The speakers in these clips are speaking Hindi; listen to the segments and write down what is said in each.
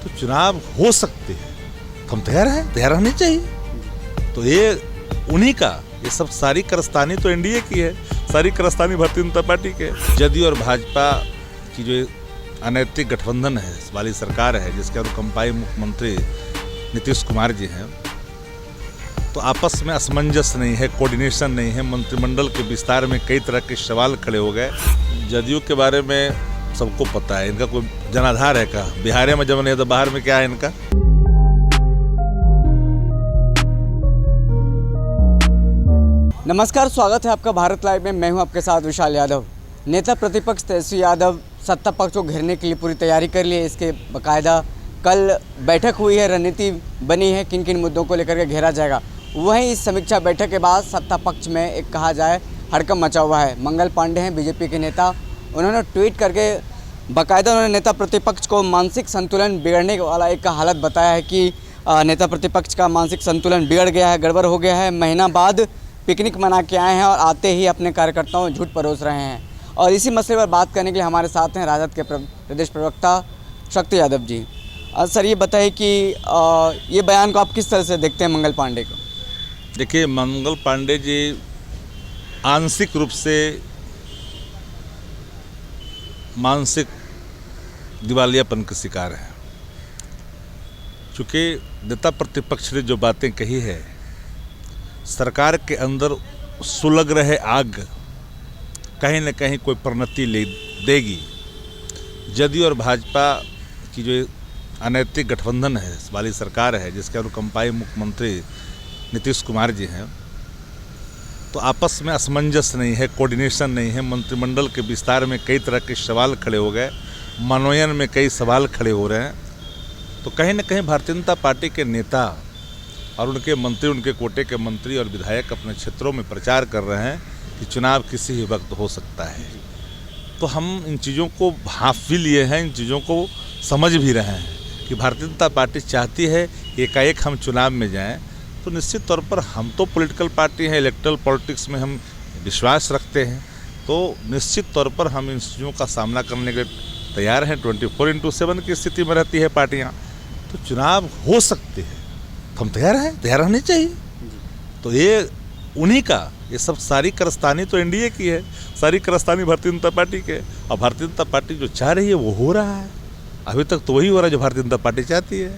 तो चुनाव हो सकते हैं, हम तैयार हैं, तैयार रहने चाहिए। तो ये उन्हीं का, ये सब सारी कारस्तानी तो एनडीए की है, सारी कारस्तानी भारतीय जनता पार्टी के। जदयू और भाजपा की जो अनैतिक गठबंधन है वाली सरकार है, जिसके अनुकंपाई मुख्यमंत्री नीतीश कुमार जी हैं, तो आपस में असमंजस नहीं है, कोऑर्डिनेशन नहीं है। मंत्रिमंडल के विस्तार में कई तरह के सवाल खड़े हो गए। जदयू के बारे में सबको पता है, इनका कोई जनाधार है का? बिहार में जब नहीं तो बाहर में क्या है इनका? नमस्कार, स्वागत है आपका भारत लाइव में। मैं हूं आपके साथ विशाल यादव। नेता प्रतिपक्ष तेजस्वी यादव सत्ता पक्ष को घेरने के लिए पूरी तैयारी कर ली है। इसके बाकायदा कल बैठक हुई है, रणनीति बनी है, किन किन मुद्दों को लेकर के घेरा जाएगा। वहीं इस समीक्षा बैठक के बाद सत्ता पक्ष में एक कहा जाए हड़कंप मचा हुआ है। मंगल पांडे हैं बीजेपी के नेता, उन्होंने ट्वीट करके बाकायदा उन्होंने नेता प्रतिपक्ष को मानसिक संतुलन बिगड़ने वाला एक हालत बताया है कि नेता प्रतिपक्ष का मानसिक संतुलन बिगड़ गया है, गड़बड़ हो गया है। महीना बाद पिकनिक मना के आए हैं और आते ही अपने कार्यकर्ताओं झूठ परोस रहे हैं। और इसी मसले पर बात करने के लिए हमारे साथ हैं राजद के प्रदेश प्रवक्ता शक्ति यादव जी। सर, ये बताइए कि ये बयान को आप किस तरह से देखते हैं मंगल पांडे को? देखिए, मंगल पांडे जी आंशिक रूप से मानसिक दिवालियापन के शिकार हैं। चूँकि नेता प्रतिपक्ष ने जो बातें कही है, सरकार के अंदर सुलग रहे आग कहीं न कहीं कोई परिणति ले देगी। जदयू और भाजपा की जो अनैतिक गठबंधन है वाली सरकार है, जिसके अनुकंपाई मुख्यमंत्री नीतीश कुमार जी हैं, तो आपस में असमंजस नहीं है, कोऑर्डिनेशन नहीं है। मंत्रिमंडल के विस्तार में कई तरह के सवाल खड़े हो गए, मनोनयन में कई सवाल खड़े हो रहे हैं। तो कहीं न कहीं भारतीय जनता पार्टी के नेता और उनके मंत्री, उनके कोटे के मंत्री और विधायक अपने क्षेत्रों में प्रचार कर रहे हैं कि चुनाव किसी ही वक्त हो सकता है। तो हम इन चीज़ों को भांप भी लिए हैं, इन चीज़ों को समझ भी रहे हैं कि भारतीय जनता पार्टी चाहती है एकाएक हम चुनाव में जाएं। तो निश्चित तौर पर हम तो पॉलिटिकल पार्टी हैं, इलेक्ट्रल पॉलिटिक्स में हम विश्वास रखते हैं, तो निश्चित तौर पर हम इन चीज़ों का सामना करने के तैयार हैं। 24/7 की स्थिति में रहती है पार्टियाँ, तो चुनाव हो सकते हैं, हम तैयार हैं, तैयार रहने चाहिए। तो ये उन्हीं का, ये सब सारी कारस्तानी तो एनडीए की है, सारी कारस्तानी भारतीय जनता पार्टी के। और भारतीय जनता पार्टी जो चाह रही है वो हो रहा है। अभी तक तो वही हो रहा है जो भारतीय जनता पार्टी चाहती है।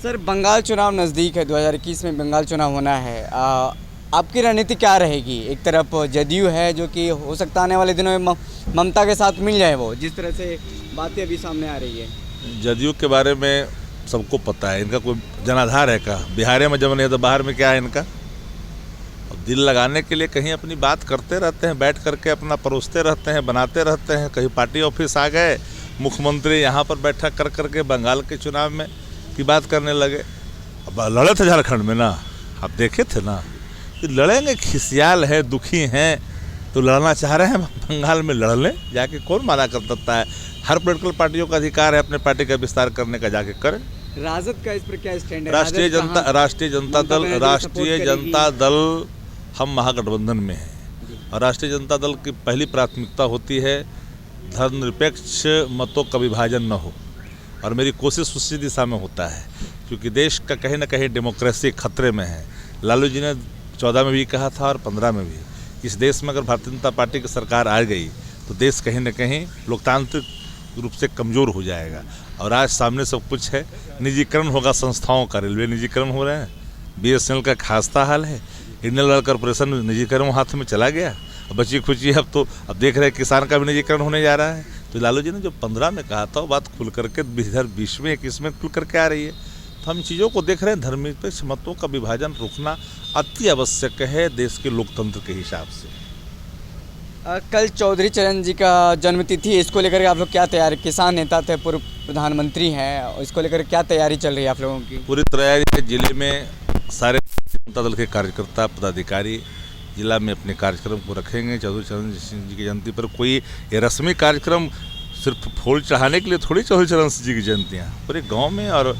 सर, बंगाल चुनाव नज़दीक है, 2021 में बंगाल चुनाव होना है। आपकी रणनीति क्या रहेगी? एक तरफ जदयू है जो कि हो सकता है आने वाले दिनों में ममता के साथ मिल जाए, वो जिस तरह से बातें अभी सामने आ रही है। जदयू के बारे में सबको पता है, इनका कोई जनाधार है का? बिहार में जब नहीं तो बाहर में क्या है इनका? दिल लगाने के लिए कहीं अपनी बात करते रहते हैं, बैठ करके अपना परोसते रहते हैं, बनाते रहते हैं। कहीं पार्टी ऑफिस आ गए, मुख्यमंत्री यहाँ पर बैठक कर करके बंगाल के चुनाव में की बात करने लगे। अब लड़े थे झारखंड में ना, आप देखे थे ना कि लड़ेंगे, खिसियाल है, दुखी हैं, तो लड़ना चाह रहे हैं, बंगाल में लड़ लें जाके, कौन मना कर सकता है? हर पॉलिटिकल पार्टियों का अधिकार है अपने पार्टी का विस्तार करने का, जाके करें। राजद का इस पर क्या स्टैंड है? राष्ट्रीय जनता दल हम महागठबंधन में हैं, और राष्ट्रीय जनता दल की पहली प्राथमिकता होती है धर्मनिरपेक्ष मतों का विभाजन न हो, और मेरी कोशिश उसी दिशा में होता है, क्योंकि देश का कहीं ना कहीं डेमोक्रेसी खतरे में है। लालू जी ने 14 में भी कहा था और 15 में भी, इस देश में अगर भारतीय जनता पार्टी की सरकार आ गई तो देश कहीं ना कहीं लोकतांत्रिक रूप से कमज़ोर हो जाएगा। और आज सामने सब कुछ है, निजीकरण होगा संस्थाओं का, रेलवे निजीकरण हो रहे हैं, BSNL का खास्ता हाल है, इंडियन ऑयल कॉर्पोरेशन निजीकरण हाथ में चला गया, अब बची खुची अब तो अब देख रहे हैं किसान का भी निजीकरण होने जा रहा है। तो लालू जी ने जो 15 में कहा था वो बात खुल करके 2020 में 21 में खुल करके आ रही है। तो हम चीज़ों को देख रहे हैं, धर्मनिरपेक्ष मतों का विभाजन रोकना अति आवश्यक है देश के लोकतंत्र के हिसाब से। कल चौधरी चरण जी का जन्मतिथि, इसको लेकर आप लोग क्या तैयारी? किसान नेता थे, पूर्व प्रधानमंत्री हैं, इसको लेकर क्या तैयारी चल रही है आप लोगों की? पूरी तैयारी है। जिले में सारे जनता दल के कार्यकर्ता, पदाधिकारी जिला में अपने कार्यक्रम को रखेंगे। चौधरी चरण सिंह जी की जयंती पर कोई ये रस्मी कार्यक्रम सिर्फ फूल चढ़ाने के लिए थोड़ी चौधरी चरण सिंह जी की जयंतियाँ पूरे गाँव में और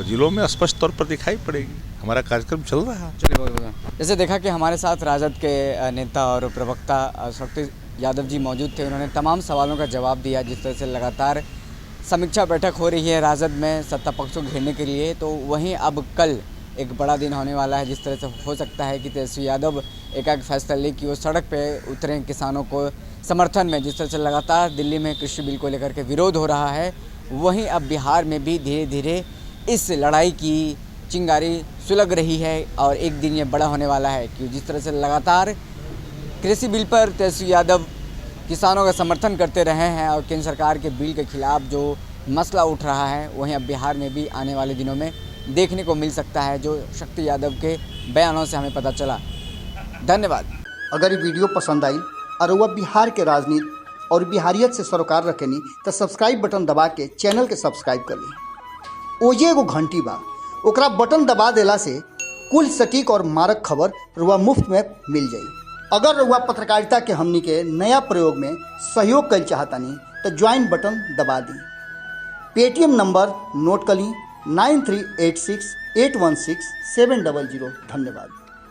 जिलों में स्पष्ट तौर पर दिखाई पड़ेगी। हमारा कार्यक्रम चल रहा है। चलिए, बहुत बहुत। जैसे देखा कि हमारे साथ राजद के नेता और प्रवक्ता शक्ति यादव जी मौजूद थे, उन्होंने तमाम सवालों का जवाब दिया। जिस तरह से लगातार समीक्षा बैठक हो रही है राजद में सत्ता पक्ष को घेरने के लिए, तो वहीं अब कल एक बड़ा दिन होने वाला है। जिस तरह से हो सकता है कि तेजस्वी यादव एकाएक फैसला ले कि वो सड़क पे उतरें किसानों को समर्थन में। जिस तरह से लगातार दिल्ली में कृषि बिल को लेकर के विरोध हो रहा है, वहीं अब बिहार में भी धीरे धीरे इस लड़ाई की चिंगारी सुलग रही है और एक दिन ये बड़ा होने वाला है कि जिस तरह से लगातार कृषि बिल पर तेजस्वी यादव किसानों का समर्थन करते रहे हैं और केंद्र सरकार के बिल के खिलाफ जो मसला उठ रहा है, वहीं अब बिहार में भी आने वाले दिनों में देखने को मिल सकता है, जो शक्ति यादव के बयानों से हमें पता चला। धन्यवाद। अगर ये वीडियो पसंद आई और वह बिहार के राजनीति और बिहारियत से सरोकार रखेनी तो सब्सक्राइब बटन दबा के चैनल के सब्सक्राइब कर ली। ओजे एगो घंटी बा, ओकरा बटन दबा देला से कुल सटीक और मारक खबर रुआ मुफ्त में मिल जाई। अगर रुआ पत्रकारिता के हमनी के नया प्रयोग में सहयोग कर चाहतानी तो ज्वाइन बटन दबा दी। पेटीएम नंबर नोट कर ली 9386816700। धन्यवाद।